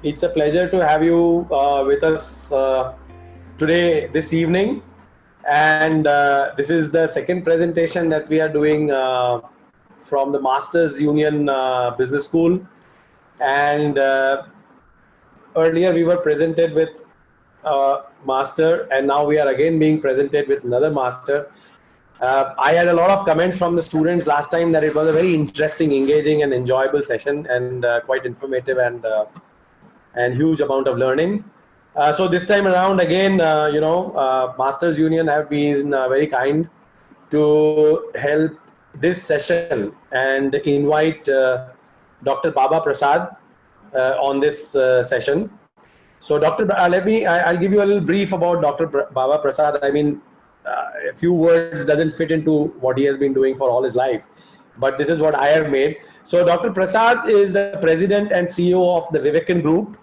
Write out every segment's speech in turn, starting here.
It's a pleasure to have you with us this evening. And this is the second presentation that we are doing from the Masters Union Business School. And earlier we were presented with master, and now we are again being presented with another master. I had a lot of comments from the students last time that it was a very interesting, engaging, and enjoyable session, and quite informative and huge amount of learning. So this time around, again, Masters Union have been very kind to help this session and invite Dr. Baba Prasad on this session. So I'll give you a little brief about Dr. Baba Prasad. I mean, a few words doesn't fit into what he has been doing for all his life, but this is what I have made. So Dr. Prasad is the president and CEO of the Vivekin Group.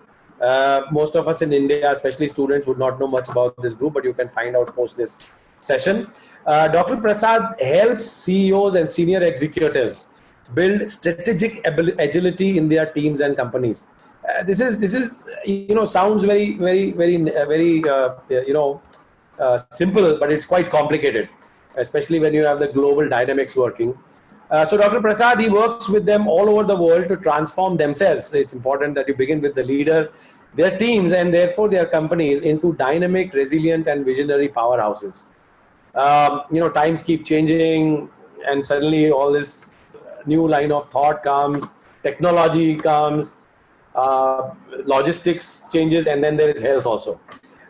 Most of us in India, especially students, would not know much about this group, but you can find out post this session. Dr. Prasad helps CEOs and senior executives build strategic agility in their teams and companies. This is sounds very simple, but it's quite complicated, especially when you have the global dynamics working. So Dr. Prasad, he works with them all over the world to transform themselves. It's important that you begin with the leader, their teams, and therefore their companies into dynamic, resilient, and visionary powerhouses. Times keep changing, and suddenly all this new line of thought comes, technology comes, logistics changes, and then there is health also.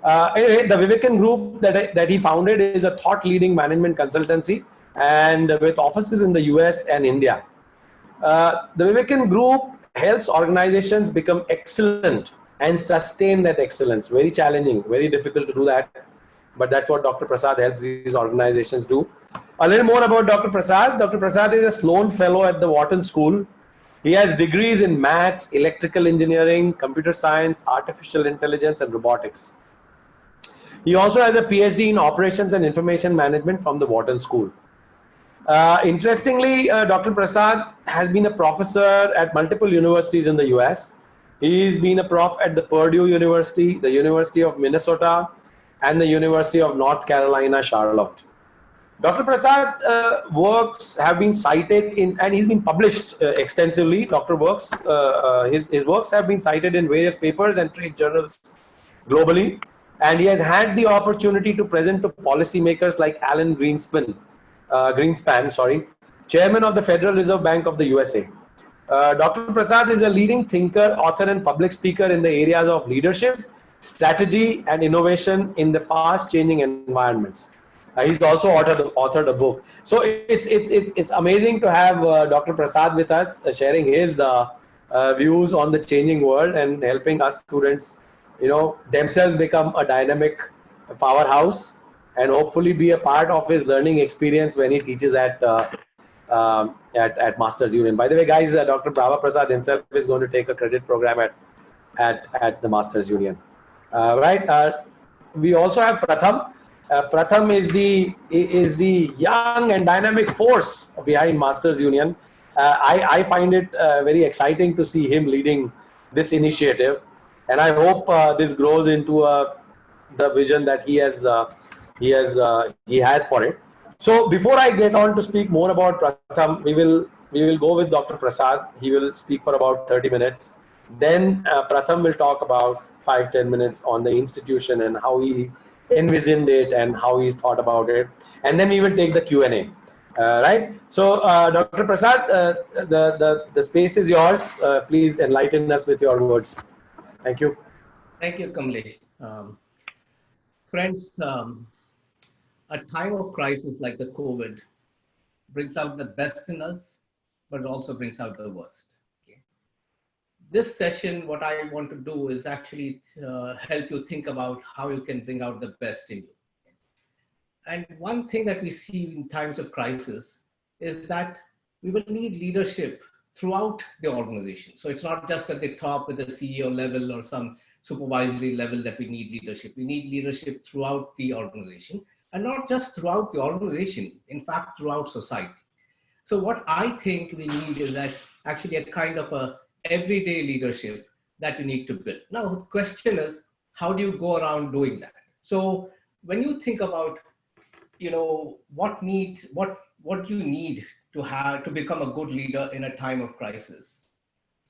Anyway, the Vivekin Group that he founded is a thought-leading management consultancy, and with offices in the US and India. The Vivekin Group helps organizations become excellent and sustain that excellence. Very challenging, very difficult to do that, but that's what Dr. Prasad helps these organizations do. A little more about Dr. Prasad. Dr. Prasad is a Sloan Fellow at the Wharton School. He has degrees in maths, electrical engineering, computer science, artificial intelligence, and robotics. He also has a PhD in operations and information management from the Wharton School. Interestingly, Dr. Prasad has been a professor at multiple universities in the US. He's been a prof at the Purdue University, the University of Minnesota, and the University of North Carolina, Charlotte. Dr. Prasad works have been cited in, and he's been published extensively. His works have been cited in various papers and trade journals globally, and he has had the opportunity to present to policymakers like Alan Greenspan, chairman of the Federal Reserve Bank of the USA. Dr. Prasad is a leading thinker, author, and public speaker in the areas of leadership, strategy, and innovation in the fast-changing environments. He's also authored a book. So it's amazing to have Dr. Prasad with us, sharing his views on the changing world and helping us students, themselves become a dynamic powerhouse, and hopefully be a part of his learning experience when he teaches at Masters Union. By the way, guys, Dr. Baba Prasad himself is going to take a credit program at the Masters Union. We also have Pratham. Pratham is the young and dynamic force behind Masters Union. I find it very exciting to see him leading this initiative, and I hope this grows into the vision that he has for it. So before I get on to speak more about Pratham, we will go with Dr. Prasad. He will speak for about 30 minutes. Then Pratham will talk about 5-10 minutes on the institution and how he envisioned it and how he's thought about it. And then we will take the Q&A. Right? So Dr. Prasad, the space is yours. Please enlighten us with your words. Thank you. Thank you, Kamlesh. Friends, a time of crisis like the COVID brings out the best in us, but it also brings out the worst. Okay. This session, what I want to do is actually help you think about how you can bring out the best in you. And one thing that we see in times of crisis is that we will need leadership throughout the organization. So it's not just at the top with the CEO level or some supervisory level that we need leadership. We need leadership throughout the organization, and not just throughout the organization, in fact, throughout society. So what I think we need is that actually a kind of a everyday leadership that you need to build. Now, the question is, how do you go around doing that? So when you think about, what you need to have to become a good leader in a time of crisis,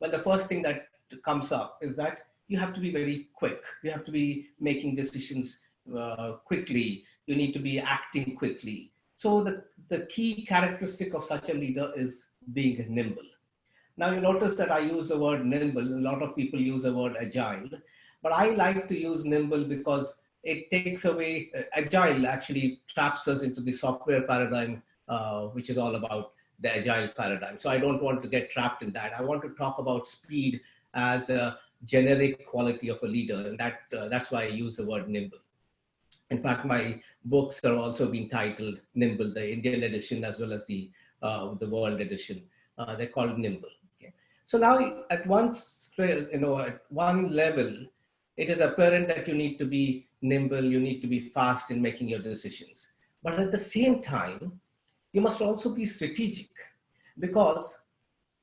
well, the first thing that comes up is that you have to be very quick. You have to be making decisions quickly. You need to be acting quickly. So the key characteristic of such a leader is being nimble. Now you notice that I use the word nimble. A lot of people use the word agile, but I like to use nimble because it takes away, agile actually traps us into the software paradigm, which is all about the agile paradigm. So I don't want to get trapped in that. I want to talk about speed as a generic quality of a leader, and that's why I use the word nimble. In fact, my books are also being titled Nimble, the Indian edition as well as the world edition. They're called Nimble. Okay. So now, at at one level, it is apparent that you need to be nimble, you need to be fast in making your decisions. But at the same time, you must also be strategic, because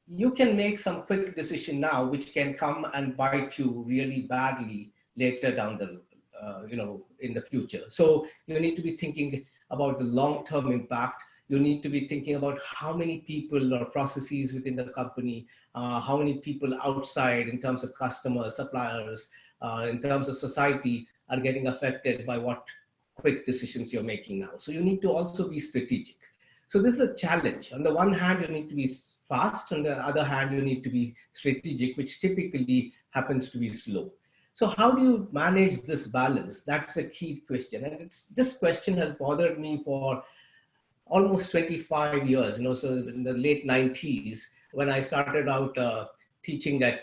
you can make some quick decision now, which can come and bite you really badly later down the, in the future. So you need to be thinking about the long-term impact. You need to be thinking about how many people or processes within the company, how many people outside in terms of customers, suppliers, in terms of society are getting affected by what quick decisions you're making now. So you need to also be strategic. So this is a challenge. On the one hand, you need to be fast. On the other hand, you need to be strategic, which typically happens to be slow. So how do you manage this balance? That's the key question. And this question has bothered me for almost 25 years. So in the late 90s, when I started out teaching at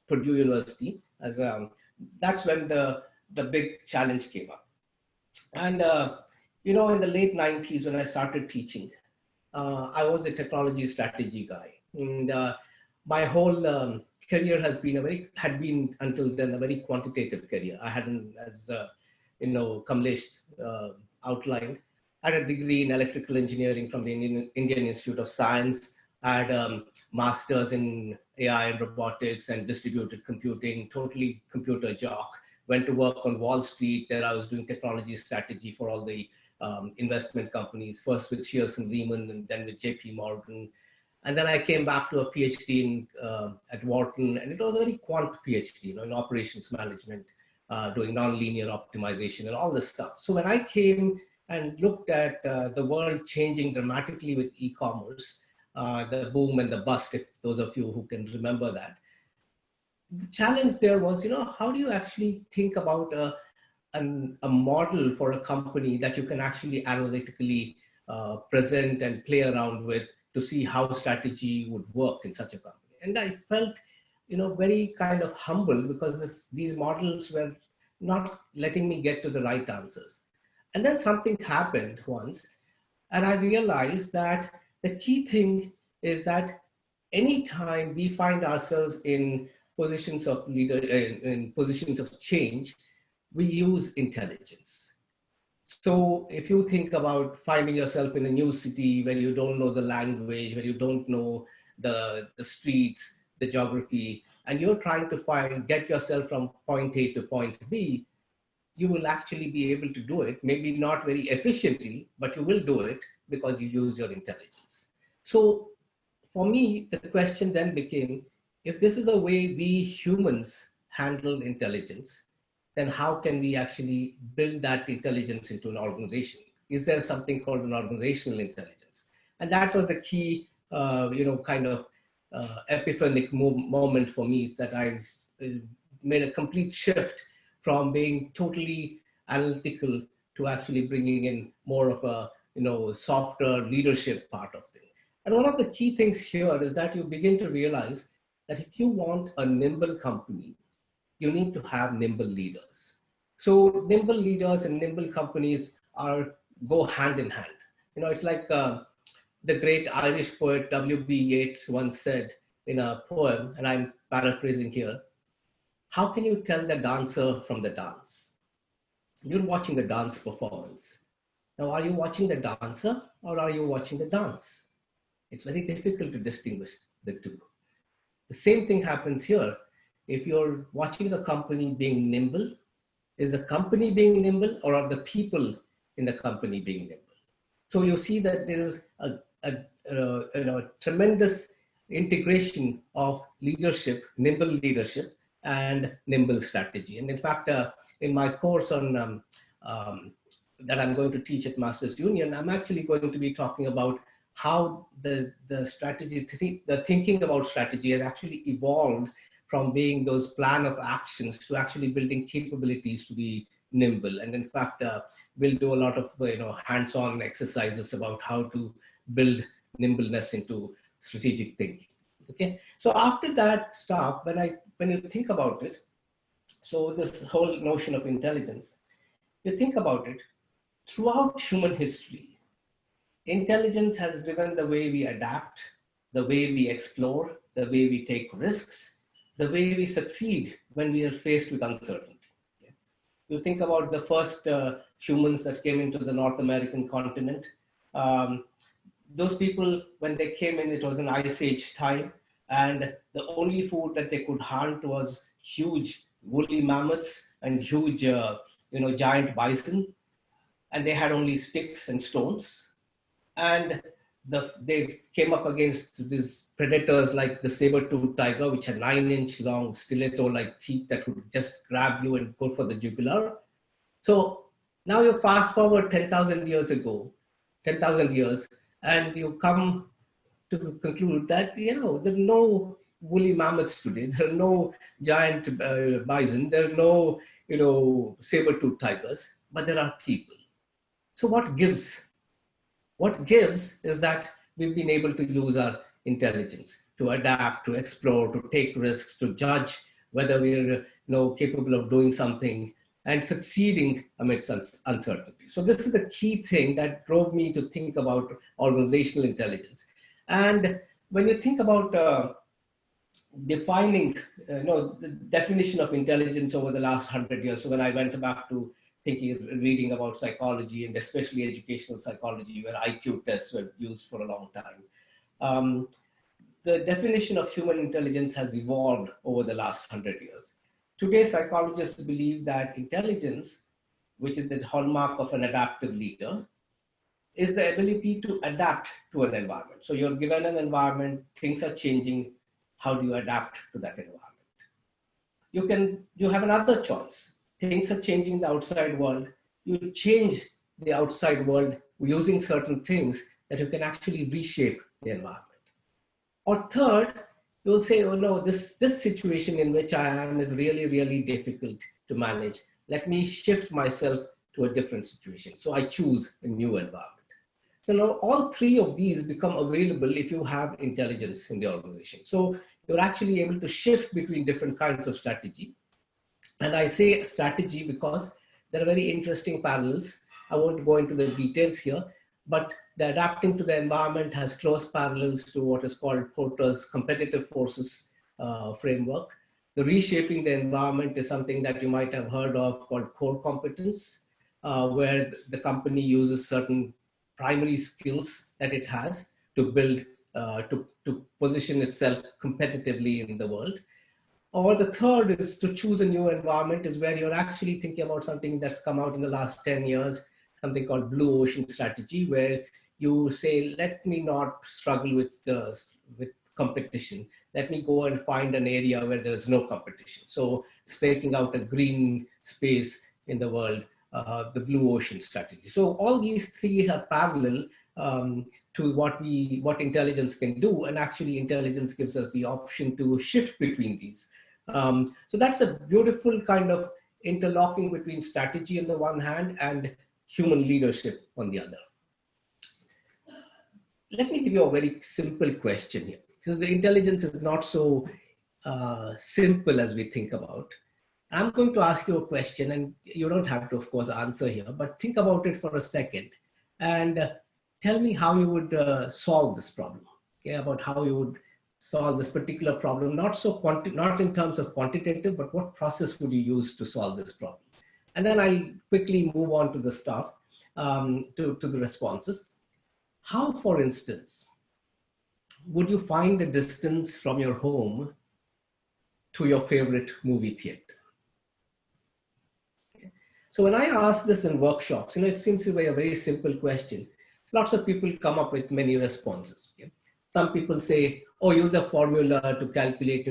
Purdue University, that's when the big challenge came up. And in the late 90s, when I started teaching, I was a technology strategy guy. And my whole career had been until then a very quantitative career. I hadn't, as Kamlesh outlined, I had a degree in electrical engineering from the Indian Institute of Science. I had a master's in AI and robotics and distributed computing, totally computer jock. Went to work on Wall Street. There I was doing technology strategy for all the investment companies, first with Shearson Lehman and then with JP Morgan. And then I came back to a PhD at Wharton, and it was a very quant PhD, in operations management, doing nonlinear optimization and all this stuff. So when I came and looked at the world changing dramatically with e-commerce, the boom and the bust, if those of you who can remember that, the challenge there was, how do you actually think about a model for a company that you can actually analytically present and play around with to see how strategy would work in such a company. And I felt, very kind of humble, because these models were not letting me get to the right answers. And then something happened once, and I realized that the key thing is that anytime we find ourselves in positions of in positions of change, we use intelligence. So if you think about finding yourself in a new city where you don't know the language, where you don't know the streets, the geography, and you're trying to get yourself from point A to point B, you will actually be able to do it, maybe not very efficiently, but you will do it because you use your intelligence. So for me, the question then became, if this is the way we humans handle intelligence, then how can we actually build that intelligence into an organization? Is there something called an organizational intelligence? And that was a key, epiphanic moment for me, that I made a complete shift from being totally analytical to actually bringing in more of a, softer leadership part of things. And one of the key things here is that you begin to realize that if you want a nimble company, you need to have nimble leaders. So nimble leaders and nimble companies go hand in hand. It's like the great Irish poet W.B. Yeats once said in a poem, and I'm paraphrasing here, how can you tell the dancer from the dance? You're watching a dance performance. Now, are you watching the dancer or are you watching the dance? It's very difficult to distinguish the two. The same thing happens here. if you're watching the company being nimble, is the company being nimble or are the people in the company being nimble? So you see that there is a tremendous integration of leadership, nimble leadership, and nimble strategy. And in fact, in my course on that I'm going to teach at Masters Union, I'm actually going to be talking about how the strategy, the thinking about strategy has actually evolved from being those plan of actions to actually building capabilities to be nimble. And in fact, we'll do a lot of hands-on exercises about how to build nimbleness into strategic thinking. Okay, so after that stuff, when you think about it, so this whole notion of intelligence, you think about it, throughout human history, intelligence has driven the way we adapt, the way we explore, the way we take risks, the way we succeed when we are faced with uncertainty. You think about the first humans that came into the North American continent. Those people, when they came in, it was an ice age time, and the only food that they could hunt was huge woolly mammoths and huge, giant bison, and they had only sticks and stones. And they came up against these predators like the saber-toothed tiger, which had 9-inch long stiletto-like teeth that would just grab you and go for the jugular. So now you fast forward 10,000 years ago, 10,000 years, and you come to conclude that, there are no woolly mammoths today. There are no giant bison. There are no, saber-toothed tigers, but there are people. So what gives? What gives is that we've been able to use our intelligence to adapt, to explore, to take risks, to judge whether we're capable of doing something and succeeding amidst uncertainty. So this is the key thing that drove me to think about organizational intelligence. And when you think about defining, the definition of intelligence over the last 100 years, so when I went back to reading about psychology and especially educational psychology, where IQ tests were used for a long time, the definition of human intelligence has evolved over the last 100 years. Today, psychologists believe that intelligence, which is the hallmark of an adaptive leader, is the ability to adapt to an environment. So you're given an environment, things are changing, how do you adapt to that environment? You have another choice. Things are changing in the outside world. You change the outside world using certain things that you can actually reshape the environment. Or third, you'll say, oh no, this situation in which I am is really, really difficult to manage. Let me shift myself to a different situation. So I choose a new environment. So now all three of these become available if you have intelligence in the organization. So you're actually able to shift between different kinds of strategy. And I say strategy because there are very interesting parallels. I won't go into the details here, but the adapting to the environment has close parallels to what is called Porter's competitive forces framework. The reshaping the environment is something that you might have heard of called core competence, where the company uses certain primary skills that it has to build, to position itself competitively in the world. Or the third is to choose a new environment, is where you're actually thinking about something that's come out in the last 10 years, something called blue ocean strategy, where you say, let me not struggle with competition. Let me go and find an area where there's no competition. So staking out a green space in the world, the blue ocean strategy. So all these three are parallel to what intelligence can do. And actually intelligence gives us the option to shift between these. So that's a beautiful kind of interlocking between strategy on the one hand and human leadership on the other. Let me give you a very simple question here. So the intelligence is not so simple as we think about. I'm going to ask you a question, and you don't have to, of course, answer here, but think about it for a second and tell me how you would solve this problem. Okay, about how you would solve this particular problem, not in terms of quantitative, but what process would you use to solve this problem? And then I'll quickly move on to the stuff, to the responses. How, for instance, would you find the distance from your home to your favorite movie theater? Okay. So when I ask this in workshops, it seems to be a very simple question. Lots of people come up with many responses. Okay. Some people say, oh, use a formula to calculate,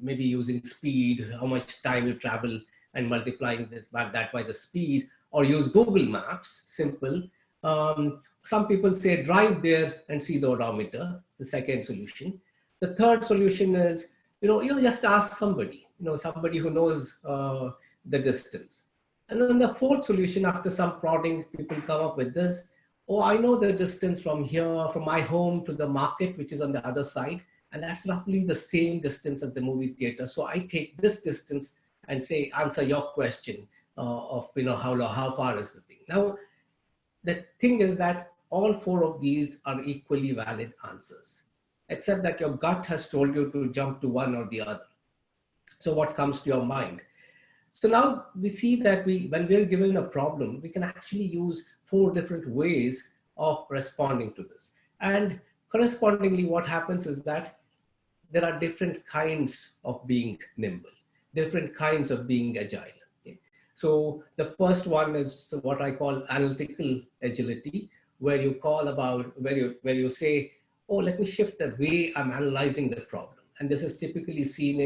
maybe using speed, how much time you travel and multiplying that by the speed, or use Google Maps, simple. Some people say drive there and see the odometer, the second solution. The third solution is, you just ask somebody, somebody who knows the distance. And then the fourth solution, after some prodding, people come up with this. Oh, I know the distance from here, from my home to the market, which is on the other side. And that's roughly the same distance as the movie theater. So I take this distance and say, answer your question of, how far is this thing? Now, the thing is that all four of these are equally valid answers, except that your gut has told you to jump to one or the other. So what comes to your mind? So now we see that when we're given a problem, we can actually use 4 different ways of responding to this. And correspondingly, what happens is that there are different kinds of being nimble, different kinds of being agile. Okay? So the first one is what I call analytical agility, where you say, oh, let me shift the way I'm analyzing the problem. And this is typically seen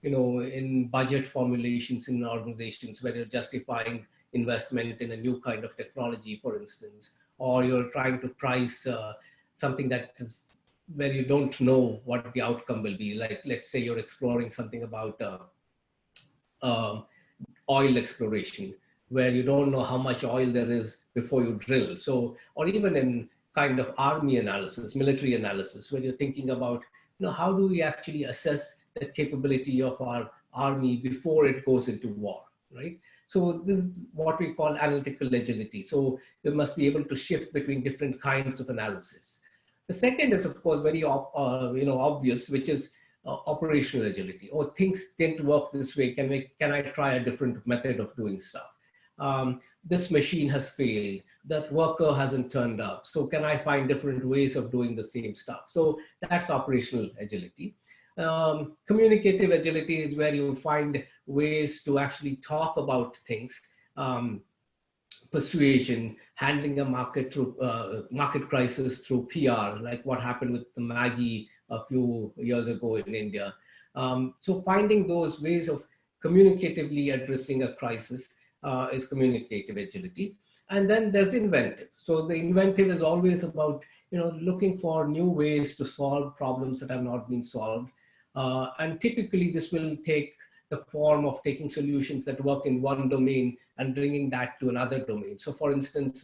in budget formulations in organizations where you're justifying investment in a new kind of technology, for instance, or you're trying to price something that is where you don't know what the outcome will be. Like, let's say you're exploring something about oil exploration, where you don't know how much oil there is before you drill. So, or even in kind of army analysis, military analysis, where you're thinking about, how do we actually assess the capability of our army before it goes into war, right? So this is what we call analytical agility. So you must be able to shift between different kinds of analysis. The second is, of course, very obvious, which is operational agility. Or things didn't work this way. Can I try a different method of doing stuff? This machine has failed. That worker hasn't turned up. So can I find different ways of doing the same stuff? So that's operational agility. Communicative agility is where you find ways to actually talk about things, persuasion, handling a market crisis through PR, like what happened with the Maggie a few years ago in India. So finding those ways of communicatively addressing a crisis is communicative agility. And then there's inventive. So the inventive is always about looking for new ways to solve problems that have not been solved. And typically this will take the form of taking solutions that work in one domain and bringing that to another domain. So for instance,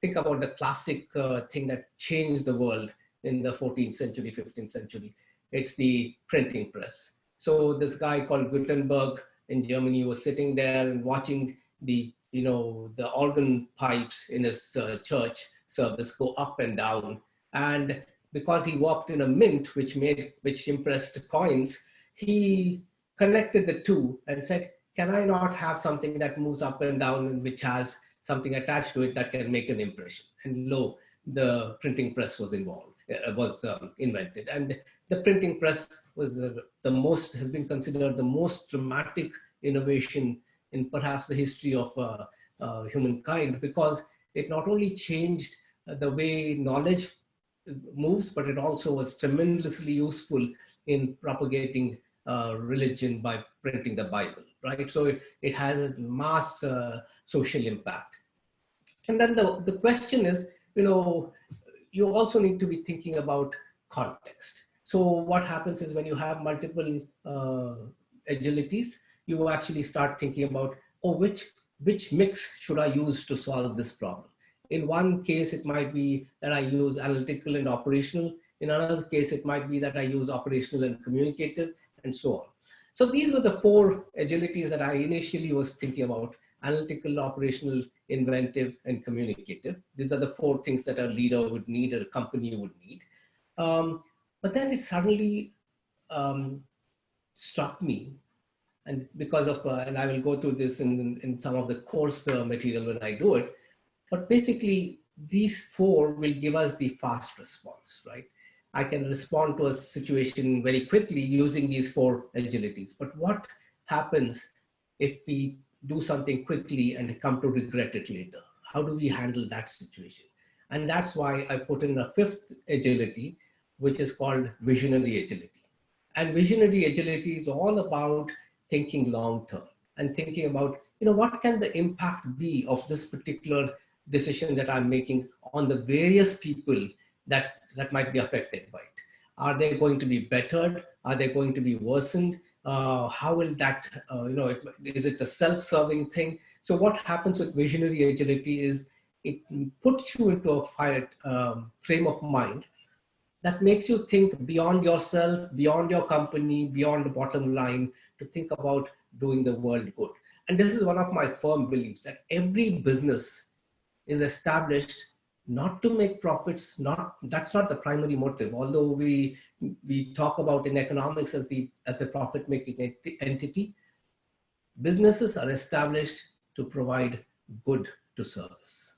think about the classic thing that changed the world in the 14th century, 15th century. It's the printing press. So this guy called Gutenberg in Germany was sitting there and watching the organ pipes in his church service go up and down. And because he worked in a mint, which impressed coins, he connected the two and said, can I not have something that moves up and down and which has something attached to it that can make an impression? And lo, the printing press was invented. And the printing press was has been considered the most dramatic innovation in perhaps the history of humankind, because it not only changed the way knowledge moves, but it also was tremendously useful in propagating religion by printing the Bible, right? So it has a mass social impact. And then the question is, you also need to be thinking about context. So what happens is when you have multiple agilities, you actually start thinking about, which mix should I use to solve this problem? In one case, it might be that I use analytical and operational. In another case, it might be that I use operational and communicative, and so on. So these were the 4 agilities that I initially was thinking about: analytical, operational, inventive, and communicative. These are the 4 things that a leader would need, or a company would need. But then it suddenly struck me, and because of, and I will go through this in some of the course material when I do it, but basically these 4 will give us the fast response, right? I can respond to a situation very quickly using these 4 agilities. But what happens if we do something quickly and come to regret it later? How do we handle that situation? And that's why I put in a 5th agility, which is called visionary agility. And visionary agility is all about thinking long term and thinking about, what can the impact be of this particular decision that I'm making on the various people that might be affected by it. Are they going to be bettered? Are they going to be worsened? How will that, is it a self-serving thing? So what happens with visionary agility is it puts you into a frame of mind that makes you think beyond yourself, beyond your company, beyond the bottom line, to think about doing the world good. And this is one of my firm beliefs, that every business is established not to make profits. That's not the primary motive. Although we talk about in economics as the profit-making entity, businesses are established to provide good to service,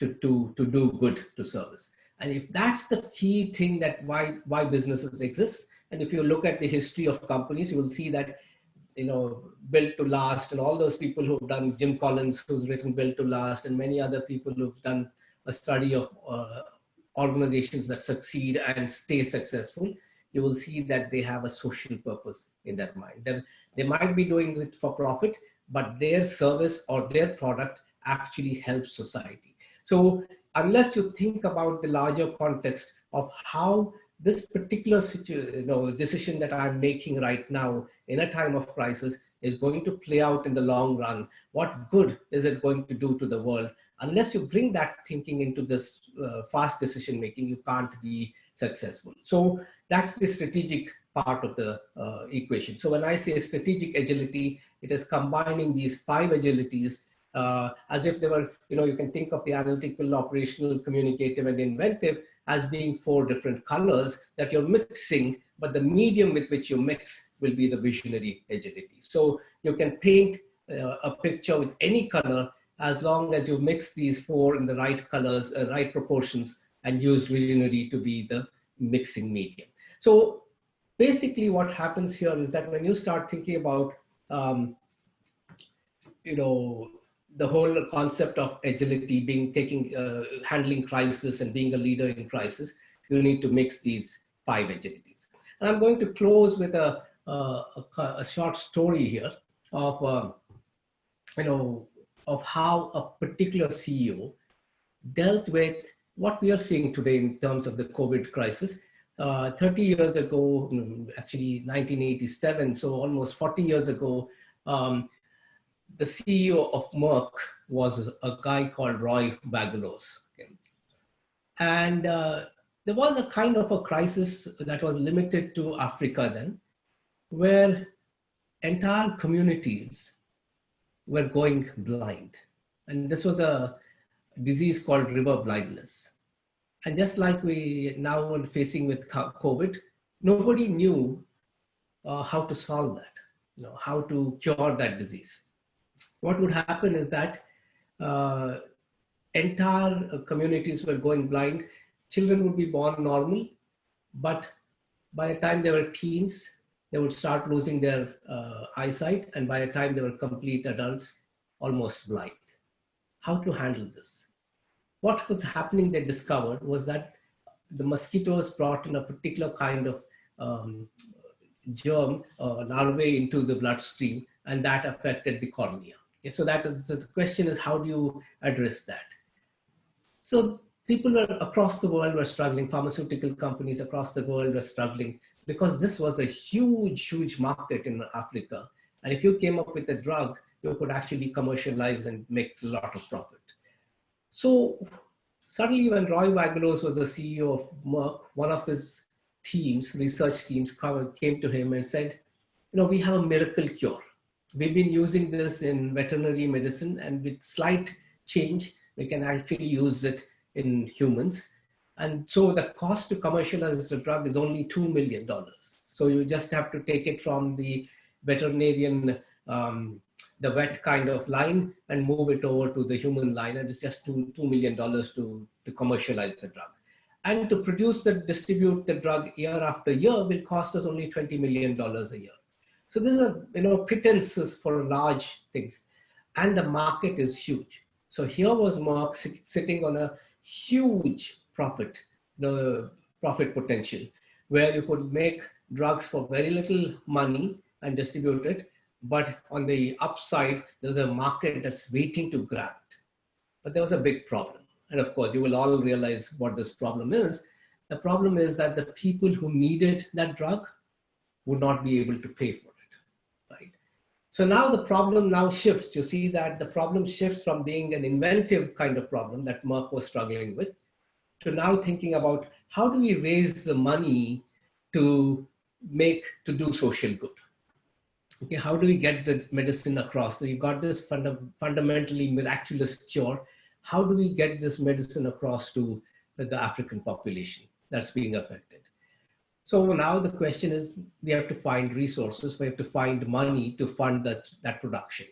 to do good to service. And if that's the key thing, that why businesses exist, and if you look at the history of companies, you will see that, Built to Last and all those people who've done, Jim Collins, who's written Built to Last, and many other people who've done a study of organizations that succeed and stay successful, you will see that they have a social purpose in their mind. They might be doing it for profit, but their service or their product actually helps society. So unless you think about the larger context of how this particular decision that I'm making right now in a time of crisis is going to play out in the long run, what good is it going to do to the world? Unless you bring that thinking into this fast decision making, you can't be successful. So that's the strategic part of the equation. So when I say strategic agility, it is combining these 5 agilities as if they were, you can think of the analytical, operational, communicative, and inventive as being 4 different colors that you're mixing, but the medium with which you mix will be the visionary agility. So you can paint a picture with any color as long as you mix these 4 in the right colors, right proportions, and use visionary to be the mixing medium. So basically what happens here is that when you start thinking about, the whole concept of agility being handling crisis and being a leader in crisis, you need to mix these 5 agilities. And I'm going to close with a short story here of, of how a particular CEO dealt with what we are seeing today in terms of the COVID crisis. 30 years ago, actually 1987, so almost 40 years ago, the CEO of Merck was a guy called Roy Vagelos. Okay? And there was a kind of a crisis that was limited to Africa then, where entire communities were going blind. And this was a disease called river blindness. And just like we now are facing with COVID, nobody knew how to solve that, how to cure that disease. What would happen is that entire communities were going blind. Children would be born normal, but by the time they were teens, they would start losing their eyesight, and by the time they were complete adults, almost blind. How to handle this? What was happening, they discovered, was that the mosquitoes brought in a particular kind of germ, larvae into the bloodstream, and that affected the cornea. Okay, so the question is, how do you address that? So people across the world were struggling, pharmaceutical companies across the world were struggling, because this was a huge, huge market in Africa. And if you came up with a drug, you could actually commercialize and make a lot of profit. So suddenly when Roy Vagelos was the CEO of Merck, one of his teams, research teams, came to him and said, we have a miracle cure. We've been using this in veterinary medicine, and with slight change, we can actually use it in humans. And so the cost to commercialize the drug is only $2 million. So you just have to take it from the veterinarian, the vet kind of line, and move it over to the human line. And it's just $2 million to commercialize the drug. And to distribute the drug year after year will cost us only $20 million a year. So these are, pretenses for large things. And the market is huge. So here was Merck sitting on a huge profit, profit potential, where you could make drugs for very little money and distribute it. But on the upside, there's a market that's waiting to grab it. But there was a big problem. And of course, you will all realize what this problem is. The problem is that the people who needed that drug would not be able to pay for it, right? So now the problem now shifts. You see that the problem shifts from being an inventive kind of problem that Merck was struggling with to now thinking about how do we raise the money to do social good? Okay, how do we get the medicine across? So you've got this fundamentally miraculous cure. How do we get this medicine across to the African population that's being affected? So now the question is, we have to find resources, we have to find money to fund that production.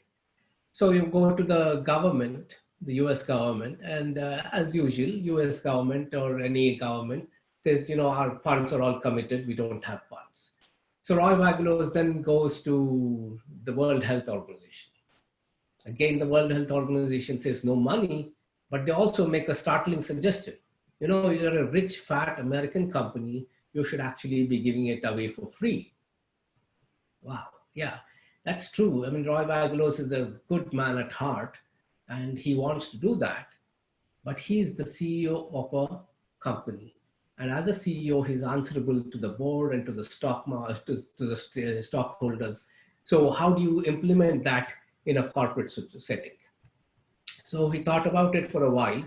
So you go to the government, the US government, and as usual, US government or any government says, our funds are all committed, we don't have funds. So Roy Vagelos then goes to the World Health Organization. Again, the World Health Organization says no money, but they also make a startling suggestion. You're a rich, fat American company, you should actually be giving it away for free. Wow, yeah, that's true. I mean, Roy Vagelos is a good man at heart, and he wants to do that, but he's the CEO of a company. And as a CEO, he's answerable to the board and to the stockholders. So how do you implement that in a corporate setting? So he thought about it for a while.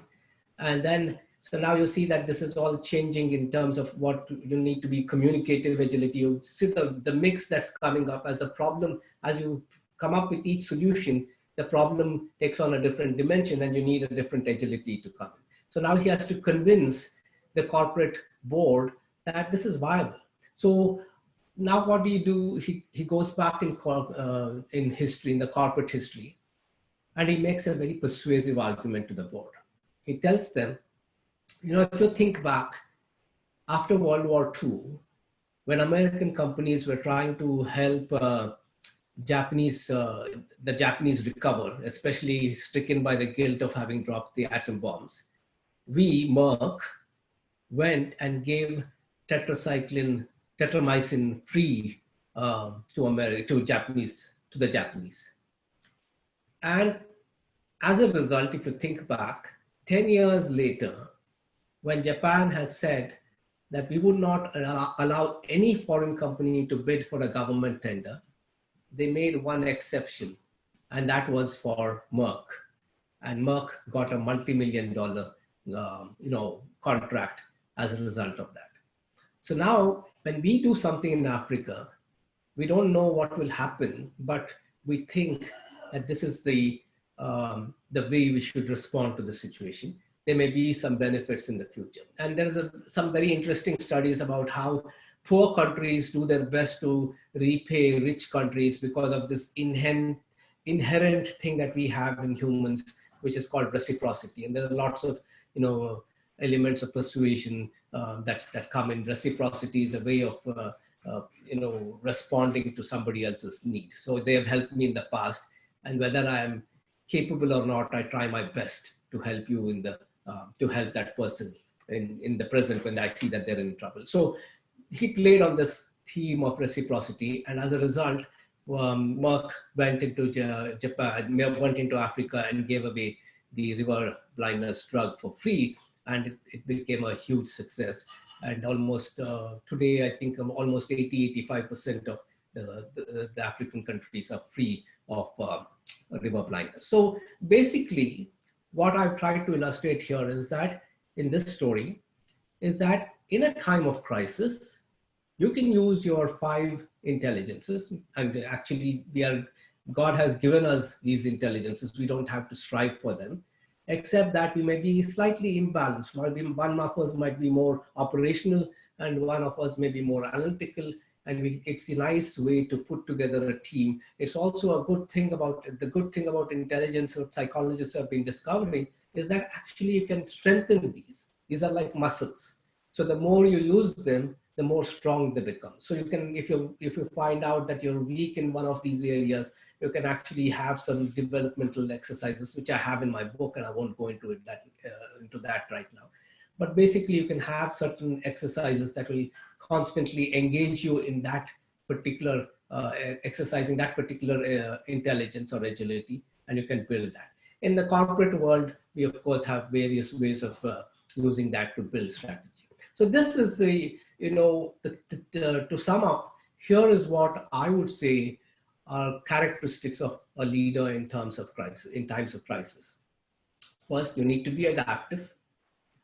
And then, so now you see that this is all changing in terms of what you need to be communicative agility. You see the mix that's coming up as the problem, as you come up with each solution, the problem takes on a different dimension and you need a different agility to come in. So now he has to convince the corporate board that this is viable. So now what do you do? He goes back in history, in the corporate history, and he makes a very persuasive argument to the board. He tells them, if you think back after World War II, when American companies were trying to help the Japanese recover, especially stricken by the guilt of having dropped the atom bombs, we, Merck, went and gave tetramycin free to the Japanese. And as a result, if you think back, 10 years later, when Japan has said that we would not allow any foreign company to bid for a government tender, they made one exception, and that was for Merck. And Merck got a multi-million-dollar contract as a result of that. So now when we do something in Africa, we don't know what will happen, but we think that this is the way we should respond to the situation. There may be some benefits in the future. And there's some very interesting studies about how poor countries do their best to repay rich countries because of this inherent thing that we have in humans, which is called reciprocity. And there are lots of, elements of persuasion that come in. Reciprocity is a way of, responding to somebody else's need. So they have helped me in the past, and whether I am capable or not, I try my best to help you to help that person in the present when I see that they're in trouble. So he played on this theme of reciprocity, and as a result, Merck went into Japan, went into Africa and gave away the river blindness drug for free, and it became a huge success. And almost today, I think almost 80-85% of the African countries are free of river blindness. So basically, what I've tried to illustrate here is that in this story, is that in a time of crisis, you can use your 5 intelligences, and actually God has given us these intelligences. We don't have to strive for them, except that we may be slightly imbalanced. One of us might be more operational and one of us may be more analytical, and it's a nice way to put together a team. It's also the good thing about intelligence, what psychologists have been discovering, is that actually you can strengthen these. These are like muscles. So the more you use them, the more strong they become. So you can, if you find out that you're weak in one of these areas, you can actually have some developmental exercises, which I have in my book, and I won't go into that right now. But basically, you can have certain exercises that will constantly engage you in that particular exercising that particular intelligence or agility, and you can build that. In the corporate world, we of course have various ways of using that to build strategy. So this is to sum up, here is what I would say are characteristics of a leader in terms of crisis, in times of crisis. First, you need to be adaptive,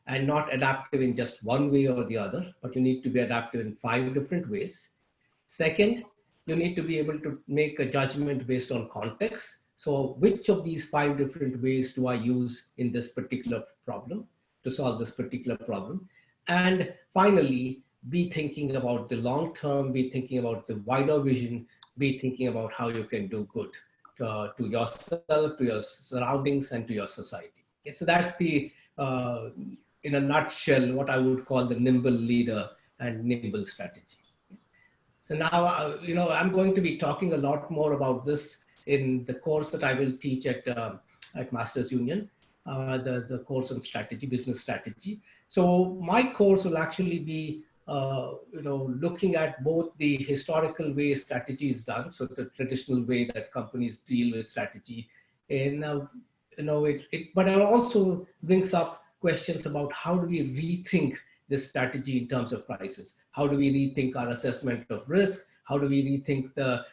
and not adaptive in just one way or the other, but you need to be adaptive in 5 different ways. Second, you need to be able to make a judgment based on context. So which of these 5 different ways do I use in this particular problem to solve this particular problem? And finally, be thinking about the long term, be thinking about the wider vision, be thinking about how you can do good to yourself, to your surroundings, and to your society. Okay, so that's the in a nutshell, what I would call the nimble leader and nimble strategy. So now, I'm going to be talking a lot more about this in the course that I will teach at Masters Union, the course on strategy, business strategy. So my course will actually be, looking at both the historical way strategy is done, so the traditional way that companies deal with strategy, and but it also brings up questions about how do we rethink this strategy in terms of crisis? How do we rethink our assessment of risk? How do we rethink the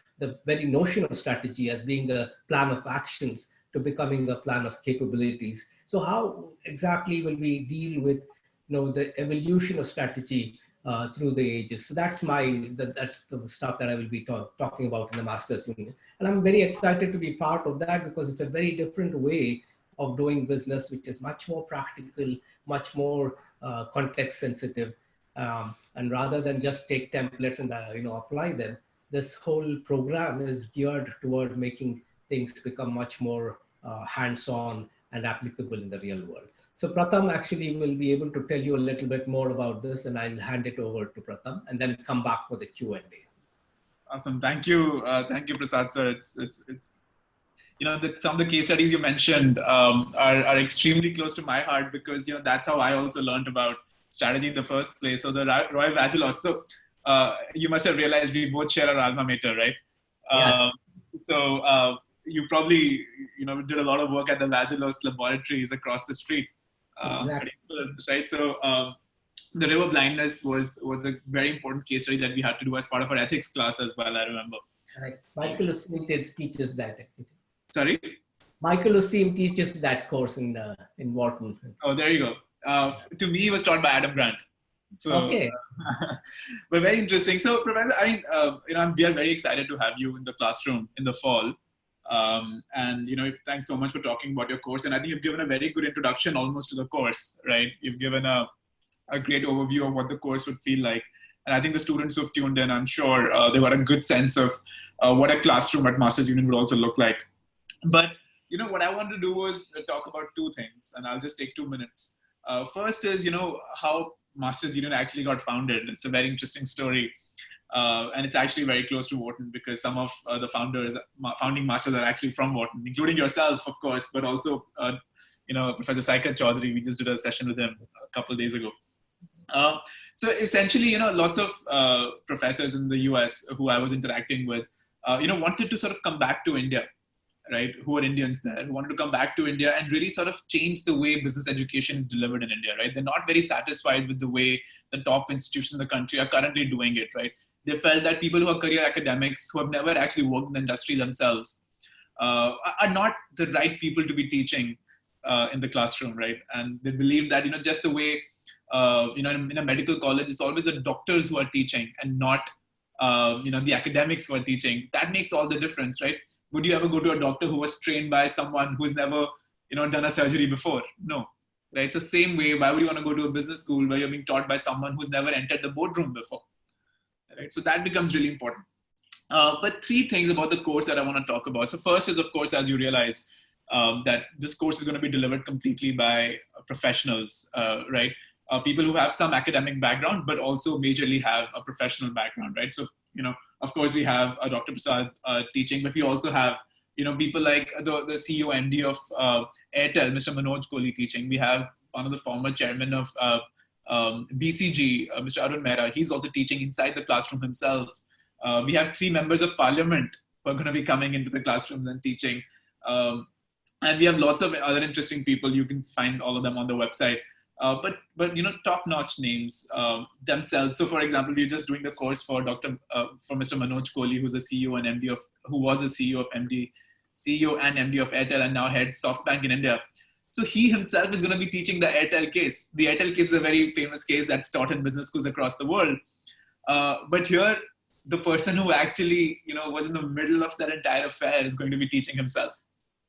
very notion of strategy as being a plan of actions to becoming a plan of capabilities? So how exactly will we deal with the evolution of strategy through the ages? So that's the stuff that I will be talking about in the Masters Union. And I'm very excited to be part of that, because it's a very different way of doing business, which is much more practical, much more context sensitive. And rather than just take templates and apply them, this whole program is geared toward making things become much more hands-on and applicable in the real world. So Pratham actually will be able to tell you a little bit more about this, and I'll hand it over to Pratham and then come back for the Q&A. Awesome. Thank you, Prasad sir. It's some of the case studies you mentioned are extremely close to my heart, because that's how I also learned about strategy in the first place. So the Roy Vagelos. So you must have realized we both share our alma mater, right? Yes. So you probably did a lot of work at the Vagelos laboratories across the street. Exactly. Right. So the river blindness was a very important case study that we had to do as part of our ethics class as well, I remember. Right. Michael Osim teaches that actually. Sorry? Michael Osim teaches that course in Wharton. Oh, there you go. To me, it was taught by Adam Grant. So, okay. But very interesting. So, Professor, we are very excited to have you in the classroom in the fall. And thanks so much for talking about your course. And I think you've given a very good introduction almost to the course, right? You've given a great overview of what the course would feel like. And I think the students who've tuned in, I'm sure they got a good sense of what a classroom at Masters Union would also look like. But what I wanted to do was talk about 2 things, and I'll just take 2 minutes. First is how Masters Union actually got founded. It's a very interesting story, and it's actually very close to Wharton, because some of the founding masters are actually from Wharton, including yourself, of course, but also Professor Saikat Chaudhary. We just did a session with him a couple of days ago. So essentially, lots of professors in the US who I was interacting with, wanted to sort of come back to India, right? Who are Indians there, who wanted to come back to India and really sort of change the way business education is delivered in India, right? They're not very satisfied with the way the top institutions in the country are currently doing it, right? They felt that people who are career academics, who have never actually worked in the industry themselves, are not the right people to be teaching in the classroom, right? And they believe that, just the way, in a medical college, it's always the doctors who are teaching and not, the academics who are teaching. That makes all the difference, right? Would you ever go to a doctor who was trained by someone who's never, done a surgery before? No, right? So same way, why would you want to go to a business school where you're being taught by someone who's never entered the boardroom before, right? So that becomes really important. But 3 things about the course that I want to talk about. So first is, of course, as you realize, that this course is going to be delivered completely by professionals, right? people who have some academic background, but also majorly have a professional background, right? So, of course, we have Dr. Prasad teaching, but we also have, people like the CEO MD of Airtel, Mr. Manoj Kohli teaching. We have one of the former chairman of BCG, Mr. Arun Mehra. He's also teaching inside the classroom himself. We have 3 members of parliament who are going to be coming into the classrooms and teaching. And we have lots of other interesting people. You can find all of them on the website. But top-notch names themselves. So, for example, we're just doing the course for Mr. Manoj Kohli, who's a CEO and MD who was a CEO and MD of Airtel, and now heads SoftBank in India. So he himself is going to be teaching the Airtel case. The Airtel case is a very famous case that's taught in business schools across the world. But here, the person who actually was in the middle of that entire affair is going to be teaching himself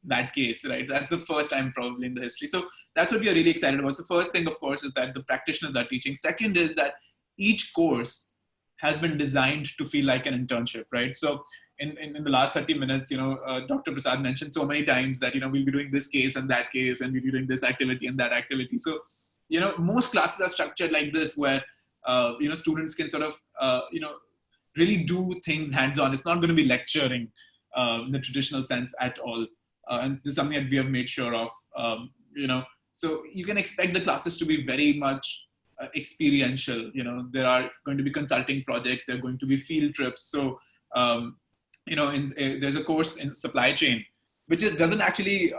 that case, right? That's the first time probably in the history. So that's what we are really excited about. So first thing, of course, is that the practitioners are teaching. Second is that each course has been designed to feel like an internship, right? So in the last 30 minutes, Dr. Prasad mentioned so many times that, we'll be doing this case and that case, and we'll be doing this activity and that activity. So, most classes are structured like this, where, students can sort of, really do things hands-on. It's not going to be lecturing in the traditional sense at all. And this is something that we have made sure of, so you can expect the classes to be very much experiential. There are going to be consulting projects, there are going to be field trips. So, there's a course in supply chain, which doesn't actually,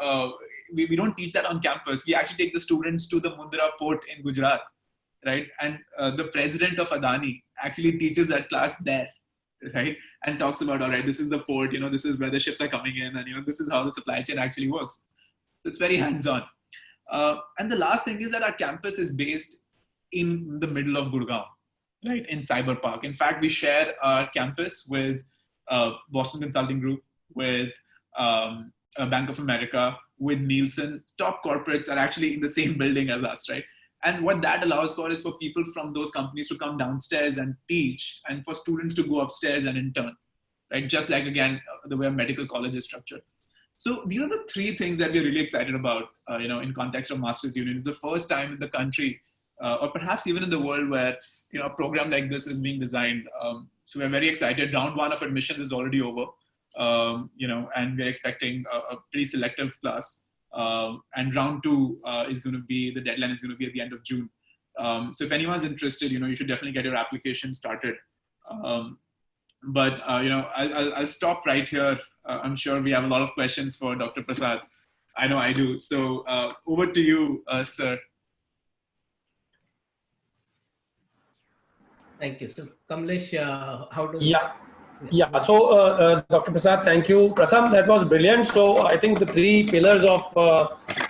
we don't teach that on campus. We actually take the students to the Mundra port in Gujarat, right? And the president of Adani actually teaches that class there, right? And talks about, all right, this is the port, this is where the ships are coming in, and this is how the supply chain actually works. So it's very hands-on. And the last thing is that our campus is based in the middle of Gurgaon, right? In Cyber Park. In fact, we share our campus with Boston Consulting Group, with Bank of America, with Nielsen. Top corporates are actually in the same building as us, right? And what that allows for is for people from those companies to come downstairs and teach, and for students to go upstairs and intern, right? Just like, again, the way a medical college is structured. So these are the 3 things that we're really excited about, in context of Masters Union. It's the first time in the country, or perhaps even in the world, where, a program like this is being designed. So we're very excited. Round 1 of admissions is already over, and we're expecting a pretty selective class. And round 2 is going to be, the deadline is going to be at the end of June. So if anyone's interested, you should definitely get your application started. But I'll stop right here. I'm sure we have a lot of questions for Dr. Prasad. I know I do. So over to you, sir. Thank you. So Kamlesh, how do Yeah. So, Dr. Prasad, thank you. Pratham, that was brilliant. So, I think the 3 pillars of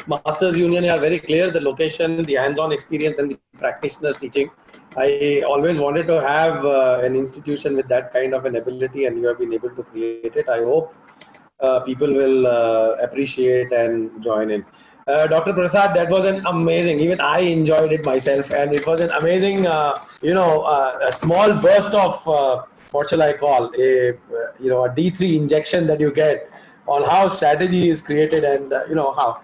Masters Union are very clear: the location, the hands-on experience, and the practitioners teaching. I always wanted to have an institution with that kind of an ability, and you have been able to create it. I hope people will appreciate and join in. Dr. Prasad, that was an amazing, even I enjoyed it myself, and it was an amazing, a small burst of, what shall I call, a D3 injection that you get on how strategy is created, and, how,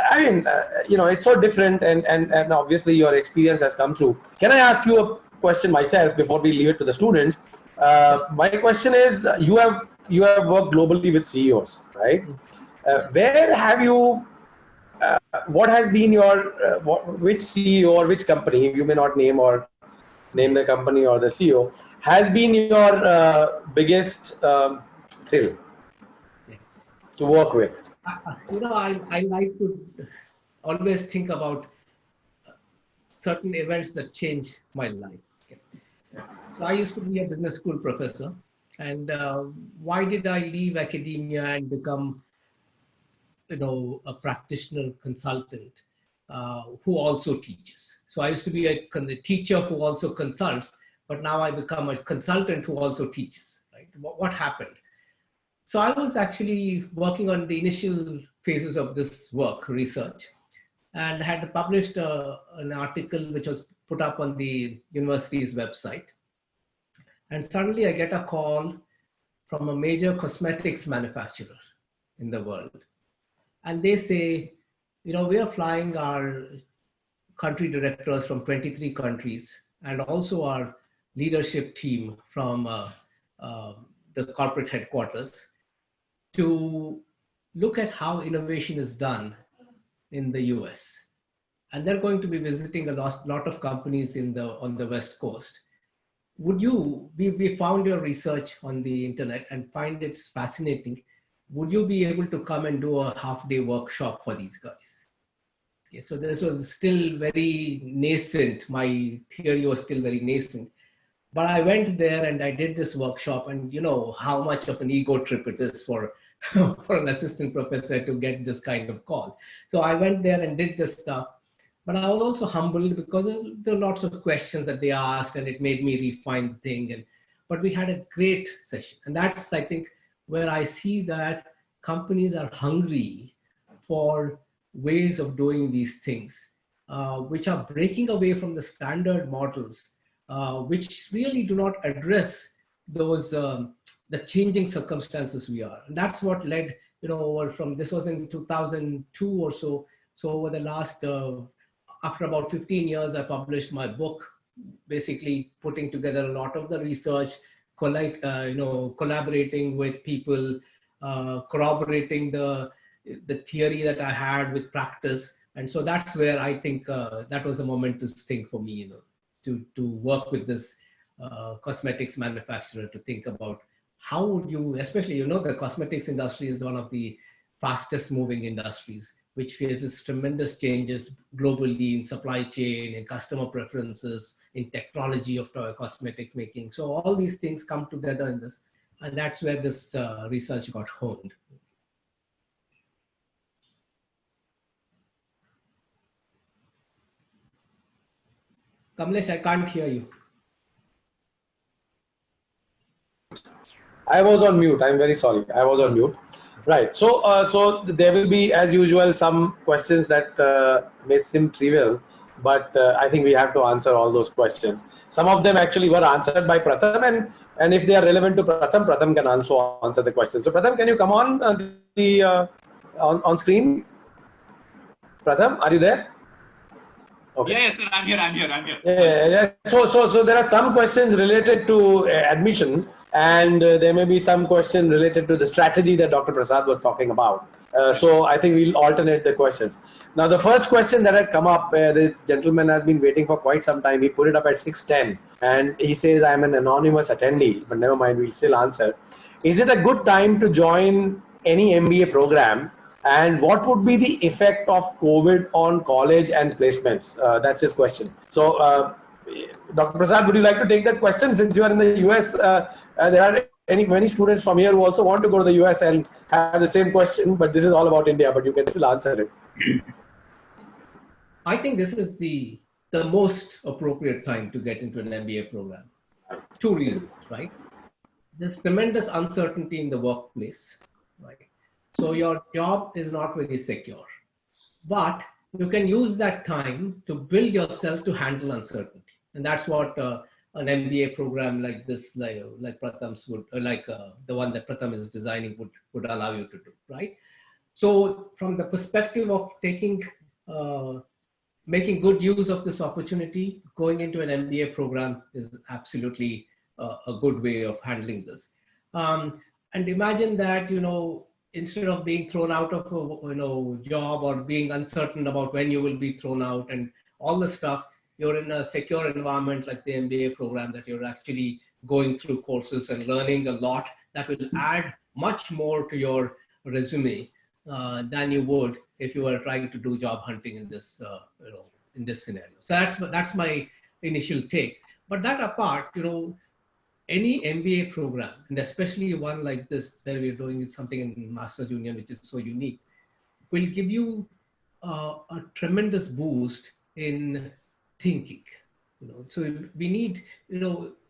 I mean, it's so different, and obviously your experience has come through. Can I ask you a question myself before we leave it to the students? My question is, you have worked globally with CEOs, right? Where have you, what has been your, which CEO or which company, you may not name the company or the CEO, has been your biggest thrill to work with? I like to always think about certain events that change my life. So I used to be a business school professor, and why did I leave academia and become, a practitioner consultant who also teaches? So I used to be a teacher who also consults, but now I become a consultant who also teaches. Right? What happened? So I was actually working on the initial phases of this work, research, and had published an article which was put up on the university's website. And suddenly I get a call from a major cosmetics manufacturer in the world. And they say, we are flying our country directors from 23 countries and also our leadership team from the corporate headquarters to look at how innovation is done in the US. And they're going to be visiting a lot of companies on the West Coast. We found your research on the internet and find it fascinating. Would you be able to come and do a half-day workshop for these guys? Yeah, so this was still very nascent. My theory was still very nascent. But I went there and I did this workshop, and you know how much of an ego trip it is for, for an assistant professor to get this kind of call. So I went there and did this stuff. But I was also humbled because there are lots of questions that they asked, and it made me refine the thing. But we had a great session. And that's, I think, where I see that companies are hungry for ways of doing these things, which are breaking away from the standard models, which really do not address those the changing circumstances we are. And that's what led, over from, this was in 2002 or so. So over the last, after about 15 years, I published my book, basically putting together a lot of the research, collaborating with people, corroborating the theory that I had with practice. And so that's where I think that was the momentous thing for me, to work with this cosmetics manufacturer to think about how would you, especially, the cosmetics industry is one of the fastest moving industries, which faces tremendous changes globally in supply chain, in customer preferences, in technology of cosmetic making. So all these things come together in this, and that's where this research got honed. Kamlesh, I can't hear you. I was on mute. I'm very sorry. I was on mute. Right. So, so there will be, as usual, some questions that may seem trivial, but I think we have to answer all those questions. Some of them actually were answered by Pratham, and if they are relevant to Pratham, Pratham can also answer the question. So, Pratham, can you come on on screen? Pratham, are you there? Okay. Yes, sir, I'm here. Yeah. So there are some questions related to admission, and there may be some questions related to the strategy that Dr. Prasad was talking about. So I think we'll alternate the questions. Now, the first question that had come up, this gentleman has been waiting for quite some time. He put it up at 6:10, and he says, I'm an anonymous attendee, but never mind, we'll still answer. Is it a good time to join any MBA program? And what would be the effect of COVID on college and placements? That's his question. So, Dr. Prasad, would you like to take that question? Since you are in the US, there are many students from here who also want to go to the US and have the same question, but this is all about India, but you can still answer it. I think this is the most appropriate time to get into an MBA program. Two reasons, right? There's tremendous uncertainty in the workplace, right? So your job is not very secure, but you can use that time to build yourself to handle uncertainty. And that's what an MBA program like this, like Pratham's would, the one that Pratham is designing would allow you to do, right? So from the perspective of making good use of this opportunity, going into an MBA program is absolutely a good way of handling this. And imagine that, instead of being thrown out of a job or being uncertain about when you will be thrown out and all the stuff, you're in a secure environment like the MBA program, that you're actually going through courses and learning a lot that will add much more to your resume than you would if you were trying to do job hunting in this in this scenario. So that's my initial take. But that apart, any MBA program, and especially one like this where we're doing something in Masters Union, which is so unique, will give you a tremendous boost in thinking. So we need,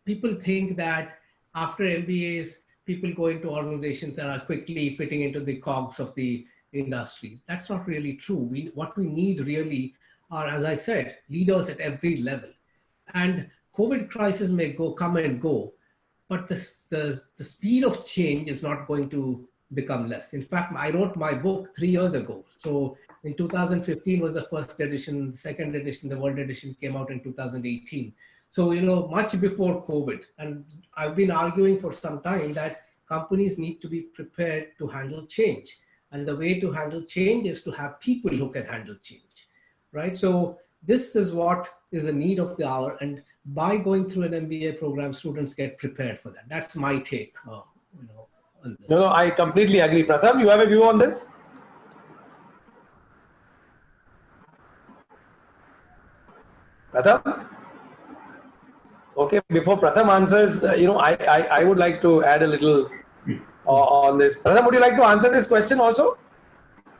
people think that after MBAs, people go into organizations that are quickly fitting into the cogs of the industry. That's not really true. What we need really are, as I said, leaders at every level. And COVID crisis may come and go, but the speed of change is not going to become less. In fact, I wrote my book 3 years ago. So in 2015 was the first edition, second edition, the world edition came out in 2018. So, much before COVID. And I've been arguing for some time that companies need to be prepared to handle change. And the way to handle change is to have people who can handle change, right? So this is what is the need of the hour. And by going through an MBA program, students get prepared for that. That's my take, on this. No, I completely agree. Pratham, you have a view on this? Pratham? Okay, before Pratham answers, I would like to add a little on this. Pratham, would you like to answer this question also?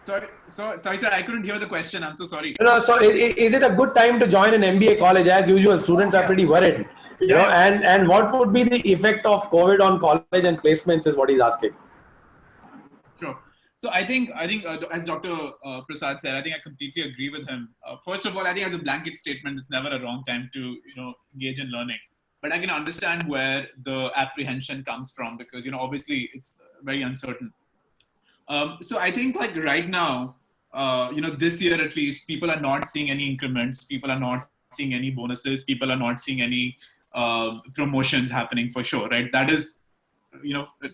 Sorry, sir, I couldn't hear the question. I'm so sorry. No, so is it a good time to join an MBA college? As usual, students are pretty worried. And what would be the effect of COVID on college and placements is what he's asking. Sure. So I think as Dr. Prasad said, I think I completely agree with him. First of all, I think as a blanket statement, it's never a wrong time to engage in learning. But I can understand where the apprehension comes from because obviously it's very uncertain. So I think like right now, this year at least, people are not seeing any increments. People are not seeing any bonuses. People are not seeing any promotions happening for sure, right? That is,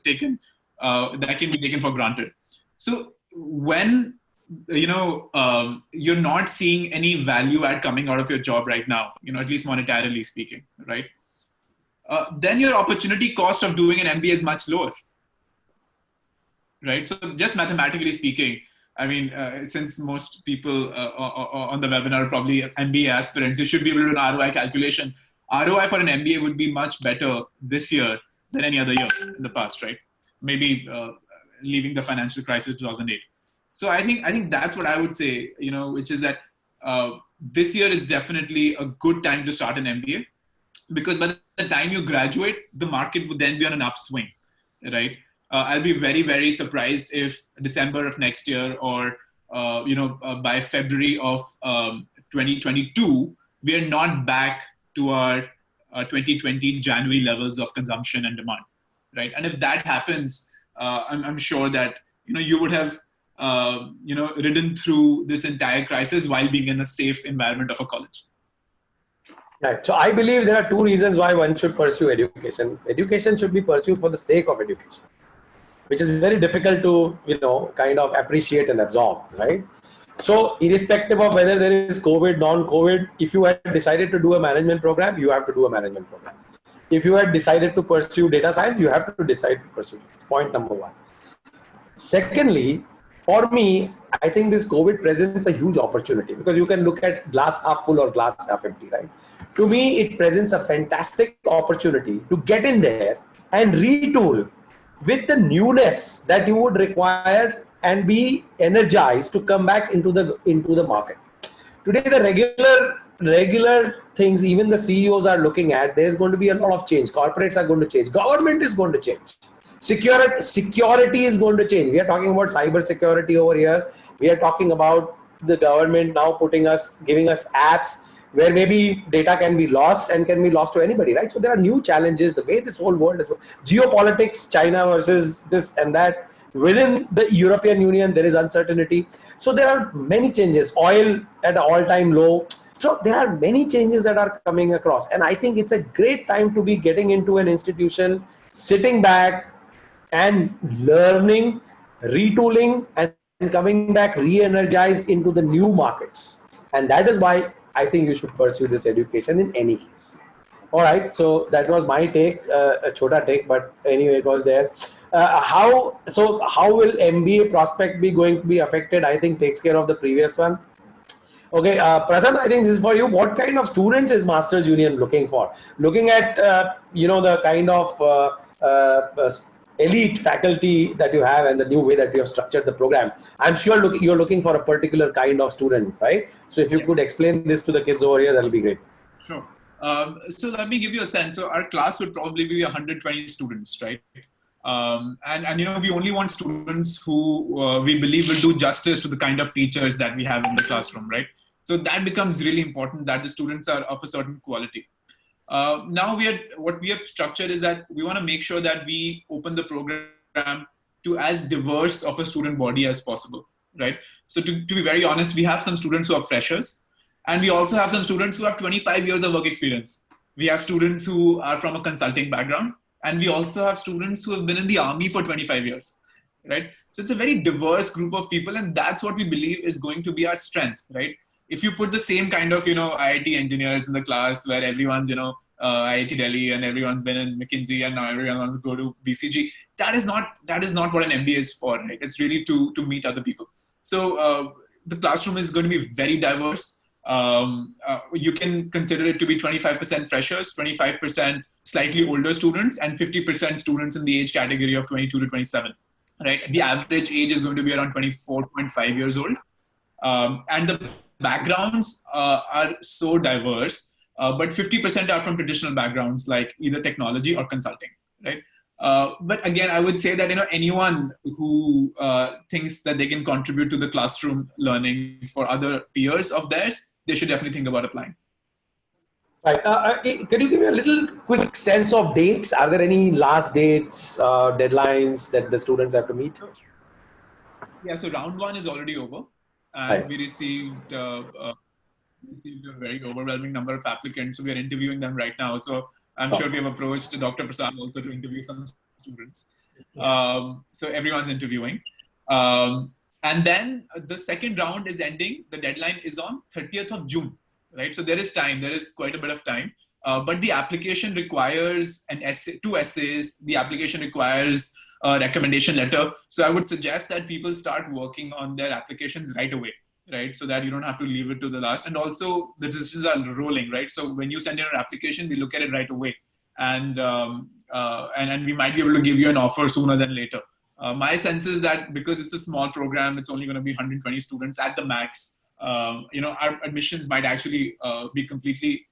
taken. That can be taken for granted. So when you're not seeing any value add coming out of your job right now, at least monetarily speaking, right? Then your opportunity cost of doing an MBA is much lower. Right. So just mathematically speaking, I mean, since most people on the webinar are probably MBA aspirants, you should be able to do an ROI calculation. ROI for an MBA would be much better this year than any other year in the past, right? Maybe leaving the financial crisis 2008. So I think that's what I would say, which is that this year is definitely a good time to start an MBA because by the time you graduate, the market would then be on an upswing, right? I'll be very, very surprised if December of next year or, by February of 2022, we are not back to our 2020 January levels of consumption and demand, right? And if that happens, I'm sure that, you would have, ridden through this entire crisis while being in a safe environment of a college. Right. So I believe there are two reasons why one should pursue education. Education should be pursued for the sake of education, which is very difficult to, kind of appreciate and absorb, right? So irrespective of whether there is COVID, non-COVID, if you had decided to do a management program, you have to do a management program. If you had decided to pursue data science, you have to decide to pursue it. It's point number one. Secondly, for me, I think this COVID presents a huge opportunity because you can look at glass half full or glass half empty, right? To me, it presents a fantastic opportunity to get in there and retool with the newness that you would require and be energized to come back into the market. Today, the regular things, even the CEOs are looking at, there's going to be a lot of change. Corporates are going to change. Government is going to change. Security is going to change. We are talking about cyber security over here. We are talking about the government now giving us apps where maybe data can be lost and can be lost to anybody, right? So there are new challenges, the way this whole world is. Geopolitics, China versus this and that. Within the European Union, there is uncertainty. So there are many changes. Oil at an all-time low. So there are many changes that are coming across. And I think it's a great time to be getting into an institution, sitting back and learning, retooling, and coming back re-energized into the new markets. And that is why I think you should pursue this education in any case. All right, so that was my take, a chota take, but anyway, it was there. How will MBA prospect be going to be affected? I think takes care of the previous one. Okay, Pratham, I think this is for you. What kind of students is Masters Union looking for? Looking at, the kind of elite faculty that you have and the new way that you have structured the program, I'm sure you're looking for a particular kind of student, right? So if you could explain this to the kids over here, that'll be great. Sure. So let me give you a sense. So our class would probably be 120 students, right? And we only want students who we believe will do justice to the kind of teachers that we have in the classroom, right? So that becomes really important that the students are of a certain quality. Now what we have structured is that we want to make sure that we open the program to as diverse of a student body as possible, right? So to be very honest, we have some students who are freshers, and we also have some students who have 25 years of work experience. We have students who are from a consulting background, and we also have students who have been in the army for 25 years, right? So it's a very diverse group of people, and that's what we believe is going to be our strength, right? If you put the same kind of, IIT engineers in the class where everyone's, IIT Delhi and everyone's been in McKinsey and now everyone wants to go to BCG, that is not what an MBA is for, right? It's really to meet other people. So the classroom is going to be very diverse. You can consider it to be 25% freshers, 25% slightly older students, and 50% students in the age category of 22 to 27, right? The average age is going to be around 24.5 years old. And the backgrounds are so diverse, but 50% are from traditional backgrounds like either technology or consulting, right? But again, I would say that anyone who thinks that they can contribute to the classroom learning for other peers of theirs, they should definitely think about applying. Right. Can you give me a little quick sense of dates? Are there any last dates, deadlines that the students have to meet? Yeah, so round 1 is already over, and Right. we received a very overwhelming number of applicants. So we are interviewing them right now. So I'm sure we have approached Dr. Prasad also to interview some students. So everyone's interviewing. And then the second round is ending. The deadline is on 30th of June, right? So there is time. There is quite a bit of time. But the application requires an essay, 2 essays. The application requires a recommendation letter. So I would suggest that people start working on their applications right away, right? So that you don't have to leave it to the last. And also the decisions are rolling, right? So when you send in an application, we look at it right away. And we might be able to give you an offer sooner than later. My sense is that because it's a small program, it's only going to be 120 students at the max. Our admissions might actually be completely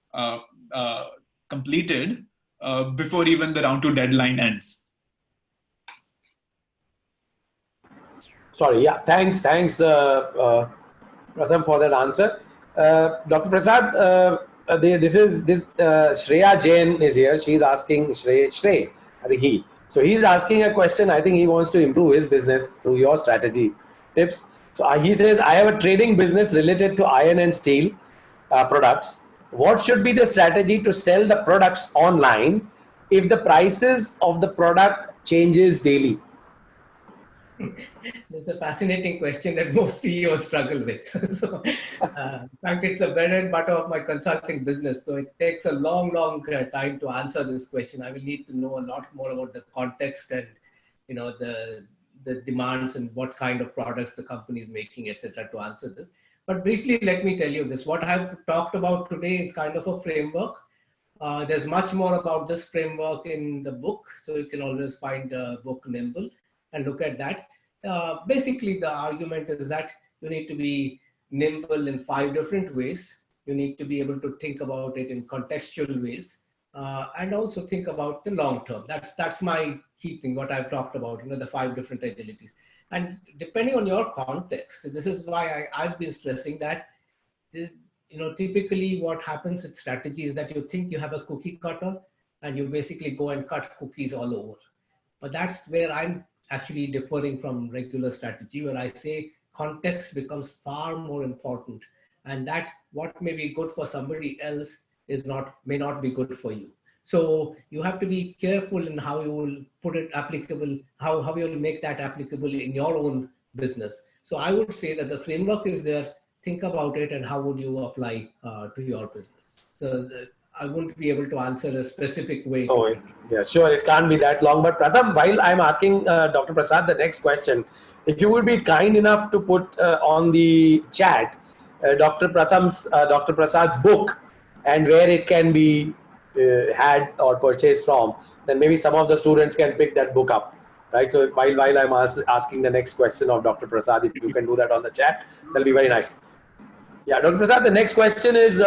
completed before even the round 2 deadline ends. Sorry. Yeah. Thanks, Pratham, for that answer. Dr. Prasad, Shreya Jain is here. She's asking Shrey, I think he. So he's asking a question. I think he wants to improve his business through your strategy tips. So he says, I have a trading business related to iron and steel products. What should be the strategy to sell the products online if the prices of the product changes daily? It's a fascinating question that most CEOs struggle with. So, in fact, it's the bread and butter of my consulting business. So it takes a long time to answer this question. I will need to know a lot more about the context and, the demands and what kind of products the company is making, etc., to answer this. But briefly, let me tell you this. What I've talked about today is kind of a framework. There's much more about this framework in the book. So you can always find the book Nimble and look at that. Basically, the argument is that you need to be nimble in 5 different ways. You need to be able to think about it in contextual ways, and also think about the long term. That's my key thing, what I've talked about, the 5 different agilities. And depending on your context, this is why I've been stressing that, typically what happens with strategy is that you think you have a cookie cutter and you basically go and cut cookies all over. But that's where I'm actually differing from regular strategy, where I say context becomes far more important, and that what may be good for somebody else may not be good for you. So you have to be careful in how you will put it applicable, how you will make that applicable in your own business. So I would say that the framework is there. Think about it, and how would you apply to your business? So I won't be able to answer a specific way. Oh, yeah, sure. It can't be that long. But Pratham, while I'm asking Dr. Prasad the next question, if you would be kind enough to put on the chat Dr. Prasad's book and where it can be had or purchased from, then maybe some of the students can pick that book up. Right. So while I'm asking the next question of Dr. Prasad, if you can do that on the chat, that'll be very nice. Yeah, Dr. Prasad, the next question is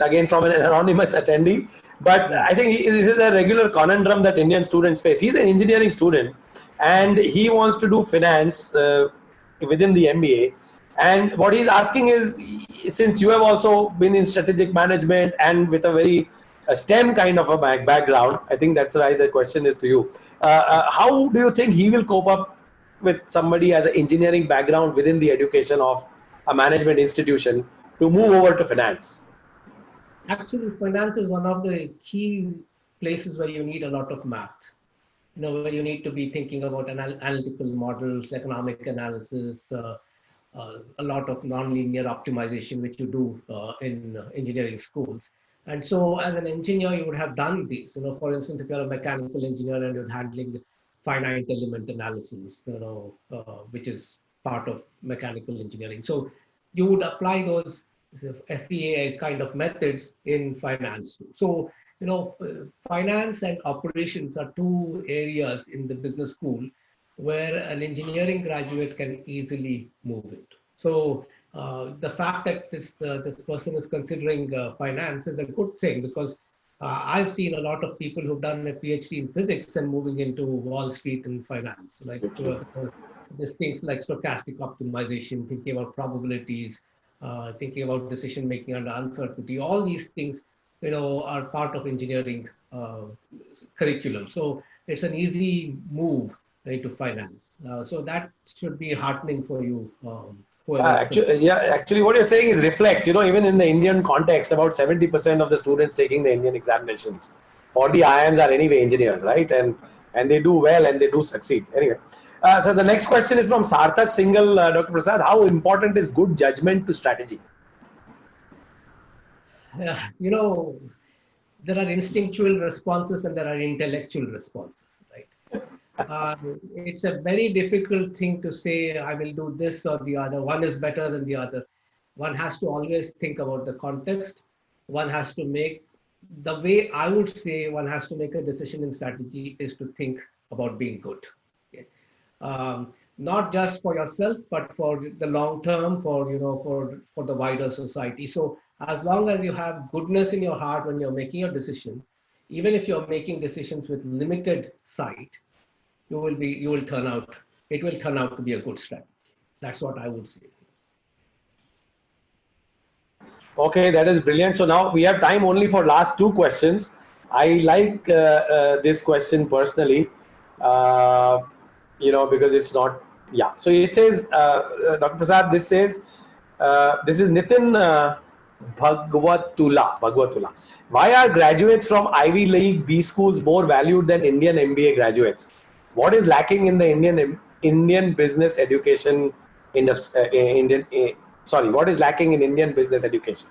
again from an anonymous attendee, but I think this is a regular conundrum that Indian students face. He's an engineering student and he wants to do finance within the MBA. And what he's asking is, since you have also been in strategic management and with a very a STEM kind of a background. I think that's why the question is to you. How do you think he will cope up with somebody as an engineering background within the education of a management institution to move over to finance? Actually, finance is one of the key places where you need a lot of math. Where you need to be thinking about analytical models, economic analysis, a lot of nonlinear optimization, which you do in engineering schools. And so as an engineer, you would have done these. For instance, if you're a mechanical engineer and you're handling finite element analysis, which is part of mechanical engineering. So you would apply those FEA kind of methods in finance too. So, finance and operations are two areas in the business school where an engineering graduate can easily move into. So the fact that this person is considering finance is a good thing, because I've seen a lot of people who've done a PhD in physics and moving into Wall Street and finance, like these things like stochastic optimization, thinking about probabilities, thinking about decision making under uncertainty. All these things, are part of engineering curriculum. So it's an easy move into finance. So that should be heartening for you. Actually, what you're saying is reflects, even in the Indian context, about 70% of the students taking the Indian examinations for the IIMs are anyway engineers, right? And they do well and they do succeed. Anyway, so the next question is from Sarthak Singhal, Dr. Prasad. How important is good judgment to strategy? There are instinctual responses and there are intellectual responses, right? It's a very difficult thing to say, I will do this or the other. One is better than the other. One has to always think about the context. One has to make, the way I would say one has to make a decision in strategy is to think about being good. Okay? Not just for yourself, but for the long term, for the wider society. So as long as you have goodness in your heart when you're making a decision, even if you're making decisions with limited sight, it will turn out to be a good strategy. That's what I would say. Okay, that is brilliant. So now we have time only for last two questions. I like this question personally, because it's not, So it says, Dr. Prasad, this says, this is Nitin Bhagwatula. Why are graduates from Ivy League B schools more valued than Indian MBA graduates? What is lacking in the Indian business education industry? What is lacking in Indian business education?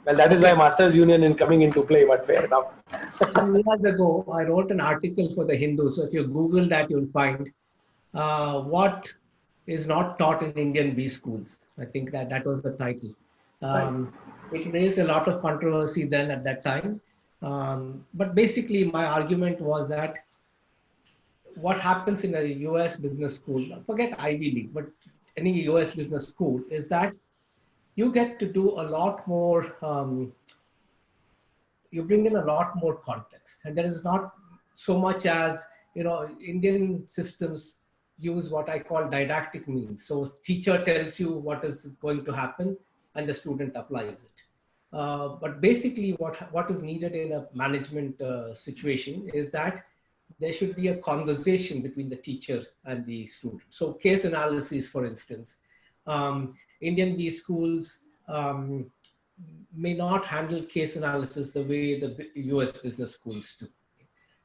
Well, that is why Masters Union is coming into play, but fair enough. Some years ago, I wrote an article for the Hindu. So if you Google that, you'll find what is not taught in Indian B schools. I think that was the title. It raised a lot of controversy then at that time. But basically, my argument was that what happens in a US business school, forget Ivy League, but any US business school, is that you get to do a lot more, you bring in a lot more context. And there is not so much as, Indian systems use what I call didactic means. So teacher tells you what is going to happen and the student applies it. But basically what is needed in a management situation is that there should be a conversation between the teacher and the student. So case analysis, for instance, Indian B schools may not handle case analysis the way the US business schools do.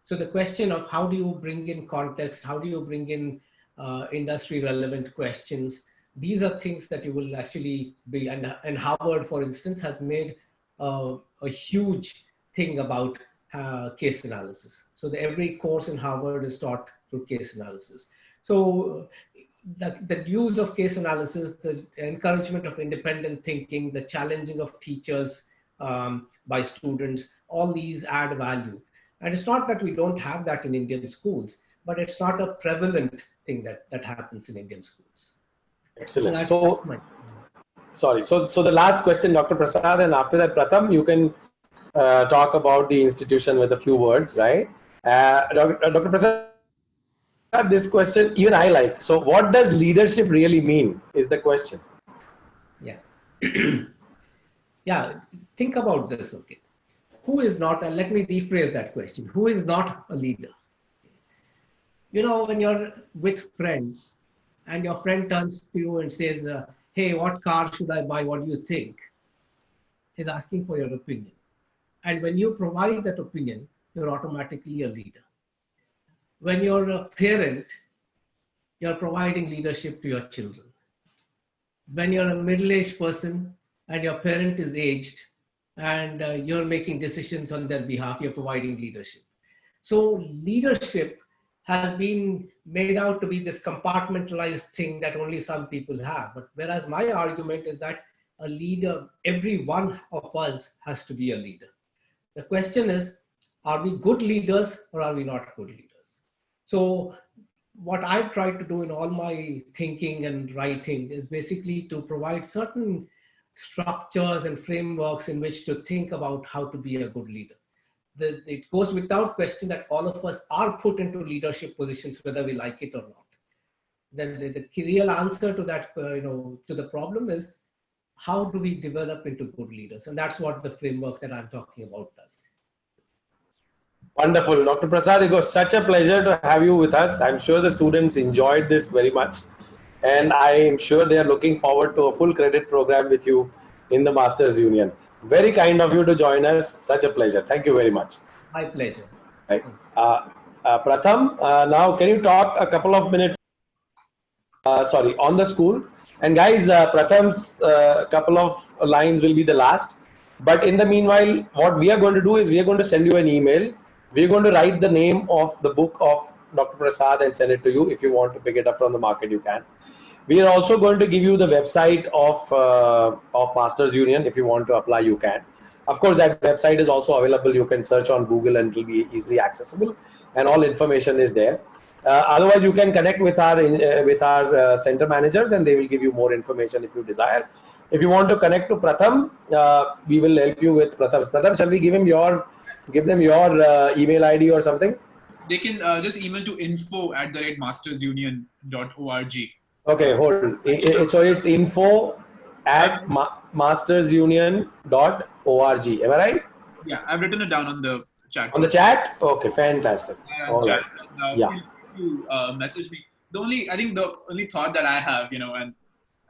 So the question of how do you bring in context, how do you bring in industry relevant questions, these are things that you will actually be, and Harvard, for instance, has made a huge thing about case analysis. So every course in Harvard is taught through case analysis. So the use of case analysis, the encouragement of independent thinking, the challenging of teachers by students, all these add value. And it's not that we don't have that in Indian schools, but it's not a prevalent thing that happens in Indian schools. Excellent. So the last question, Dr. Prasad, and after that, Pratham, you can talk about the institution with a few words, right? Dr. Prasad, this question, even I like. So what does leadership really mean is the question. Yeah. Yeah, think about this, okay. who is not, and let me rephrase that question, who is not a leader? You know, when you're with friends and your friend turns to you and says, hey, what car should I buy? What do you think? He's asking for your opinion. And when you provide that opinion, you're automatically a leader. When you're a parent, you're providing leadership to your children. When you're a middle-aged person and your parent is aged and you're making decisions on their behalf, you're providing leadership. So leadership has been made out to be this compartmentalized thing that only some people have. But whereas my argument is that a leader, every one of us has to be a leader. The question is, are we good leaders or are we not good leaders? So what I've tried to do in all my thinking and writing is basically to provide certain structures and frameworks in which to think about how to be a good leader. It goes without question that all of us are put into leadership positions, whether we like it or not. Then the real answer to that, to the problem is, how do we develop into good leaders? And that's what the framework that I'm talking about does. Wonderful. Dr. Prasad, it was such a pleasure to have you with us. I'm sure the students enjoyed this very much. And I am sure they are looking forward to a full credit program with you in the Masters Union. Very kind of you to join us. Such a pleasure. Thank you very much. My pleasure. Right. Pratham, now can you talk a couple of minutes on the school? And guys, Pratham's couple of lines will be the last. But in the meanwhile, what we are going to do is we are going to send you an email. We are going to write the name of the book of Dr. Prasad and send it to you. If you want to pick it up from the market, you can. We are also going to give you the website of Masters Union. If you want to apply, you can. Of course, that website is also available. You can search on Google and it will be easily accessible. And all information is there. Otherwise, you can connect with our center managers and they will give you more information if you desire. If you want to connect to Pratham, we will help you with Pratham. Pratham, shall we give them your email ID or something? They can just email to info@mastersunion.org. Okay, hold. So it's info@mastersunion.org. Am I right? Yeah, I've written it down on the chat. On the chat? Okay, fantastic. All right. Feel free to message me. The only thought that I have, and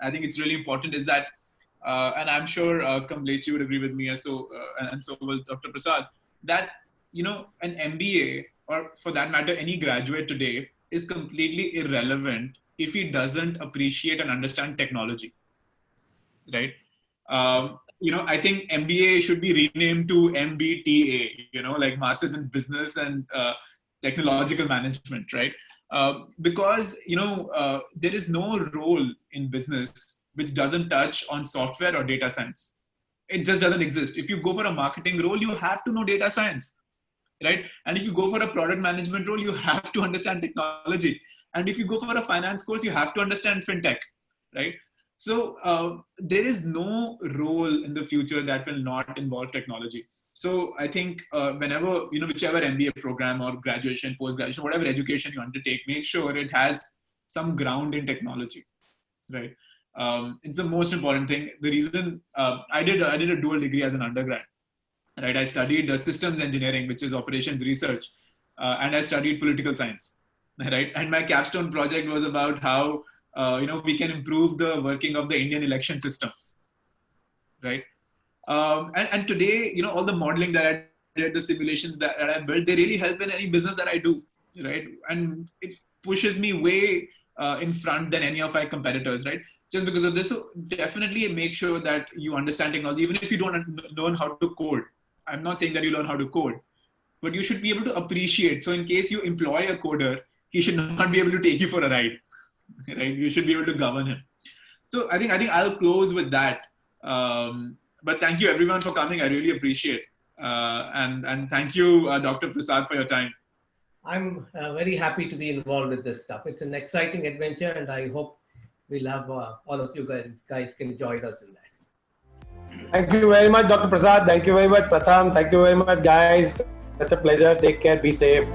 I think it's really important is that, and I'm sure Kamlesh would agree with me, and so will Dr. Prasad, that an MBA, or for that matter any graduate today, is completely irrelevant if he doesn't appreciate and understand technology, right? I think MBA should be renamed to MBTA, like Masters in Business and Technological Management, right? Because there is no role in business which doesn't touch on software or data science. It just doesn't exist. If you go for a marketing role, you have to know data science, right? And if you go for a product management role, you have to understand technology. And if you go for a finance course, you have to understand fintech, right? So there is no role in the future that will not involve technology. So I think whenever, whichever MBA program or graduation, post-graduation, whatever education you undertake, make sure it has some ground in technology, right? It's the most important thing. The reason I did a dual degree as an undergrad, right? I studied systems engineering, which is operations research, and I studied political science, right? And my capstone project was about how we can improve the working of the Indian election system, right? And today, all the modeling that I did, the simulations that I built, they really help in any business that I do, right? And it pushes me way in front than any of my competitors, right? Just because of this. So definitely make sure that you understand technology, even if you don't learn how to code. I'm not saying that you learn how to code, but you should be able to appreciate. So in case you employ a coder, he should not be able to take you for a ride, right? You should be able to govern him. So I think I'll close with that. But thank you everyone for coming. I really appreciate. And thank you, Dr. Prasad, for your time. I'm very happy to be involved with this stuff. It's an exciting adventure, and I hope we'll have all of you guys can join us in that. Thank you very much, Dr. Prasad. Thank you very much, Pratham. Thank you very much, guys. Such a pleasure. Take care. Be safe.